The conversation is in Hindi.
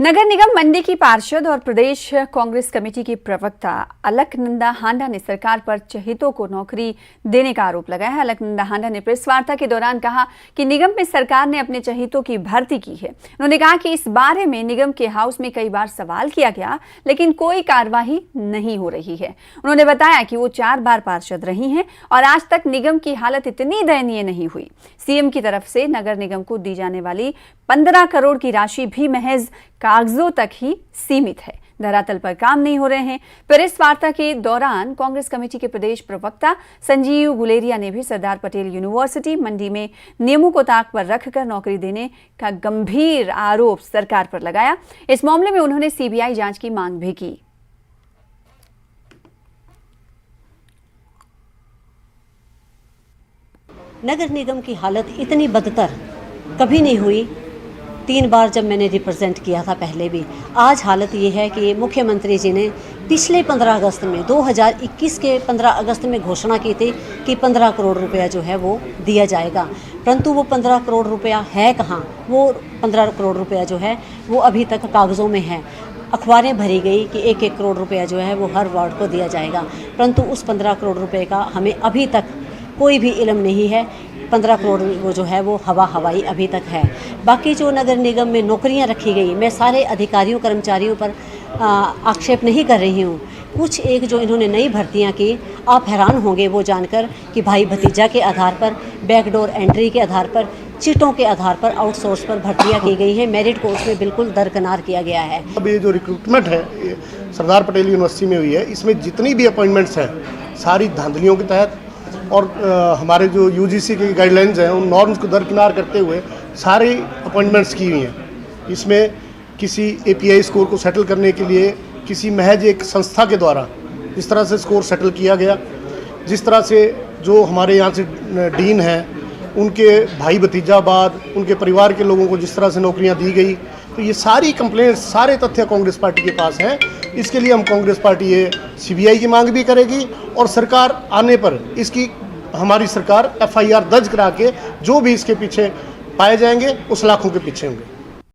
नगर निगम मंडी की पार्षद और प्रदेश कांग्रेस कमेटी की प्रवक्ता अलकनंदा हांडा ने सरकार पर चहेतों को नौकरी देने का आरोप लगाया है। अलकनंदा हांडा ने प्रेस वार्ता के दौरान कहा कि निगम में सरकार ने अपने चहेतों की भर्ती की है। उन्होंने कहा कि इस बारे में निगम के हाउस में कई बार सवाल किया गया, लेकिन कोई कार्यवाही नहीं हो रही है। उन्होंने बताया कि वो 4 बार पार्षद रही हैं और आज तक निगम की हालत इतनी दयनीय नहीं हुई। सीएम की तरफ से नगर निगम को दी जाने वाली 15 करोड़ की राशि भी महज कागजों तक ही सीमित है, धरातल पर काम नहीं हो रहे हैं। प्रेस वार्ता के दौरान कांग्रेस कमेटी के प्रदेश प्रवक्ता संजीव गुलेरिया ने भी सरदार पटेल यूनिवर्सिटी मंडी में नियमों को ताक पर रखकर नौकरी देने का गंभीर आरोप सरकार पर लगाया। इस मामले में उन्होंने सीबीआई जांच की मांग भी की। नगर निगम की हालत इतनी बदतर कभी नहीं हुई। 3 बार जब मैंने रिप्रेजेंट किया था पहले भी, आज हालत ये है कि मुख्यमंत्री जी ने पिछले 15 अगस्त में 2021 के 15 अगस्त में घोषणा की थी कि 15 करोड़ रुपया जो है वो दिया जाएगा, परंतु वो 15 करोड़ रुपया है कहाँ। वो 15 करोड़ रुपया जो है वो अभी तक कागज़ों में है। अखबारें भरी गई कि 1-1 करोड़ रुपया जो है वो हर वार्ड को दिया जाएगा, परंतु उस 15 करोड़ रुपये का हमें अभी तक कोई भी इल्म नहीं है। 15 करोड़ वो जो है वो हवाई अभी तक है। बाकी जो नगर निगम में नौकरियां रखी गई, मैं सारे अधिकारियों कर्मचारियों पर आक्षेप नहीं कर रही हूँ। कुछ एक जो इन्होंने नई भर्तियां की, आप हैरान होंगे वो जानकर कि भाई भतीजा के आधार पर, बैकडोर एंट्री के आधार पर, चिटों के आधार पर, आउटसोर्स पर भर्तियां की गई हैं। मेरिट को उसमें बिल्कुल दरकिनार किया गया है। अब ये जो रिक्रूटमेंट है ये सरदार पटेल यूनिवर्सिटी में हुई है, इसमें जितनी भी अपॉइंटमेंट्स हैं सारी धांधलियों के तहत और हमारे जो यूजीसी की गाइडलाइंस हैं उन नॉर्म्स को दरकिनार करते हुए सारी अपॉइंटमेंट्स की हुई हैं। इसमें किसी एपीआई स्कोर को सेटल करने के लिए किसी महज एक संस्था के द्वारा जिस तरह से स्कोर सेटल किया गया, जिस तरह से जो हमारे यहाँ से डीन हैं उनके भाई भतीजा बाद उनके परिवार के लोगों को जिस तरह से नौकरियाँ दी गई, तो ये सारी कंप्लेंट्स, सारे तथ्य कांग्रेस पार्टी के पास हैं। इसके लिए हम कांग्रेस पार्टी ये सीबीआई की मांग भी करेगी और सरकार आने पर इसकी हमारी सरकार एफआईआर दर्ज करा के जो भी इसके पीछे पाए जाएंगे उस लाखों के पीछे होंगे।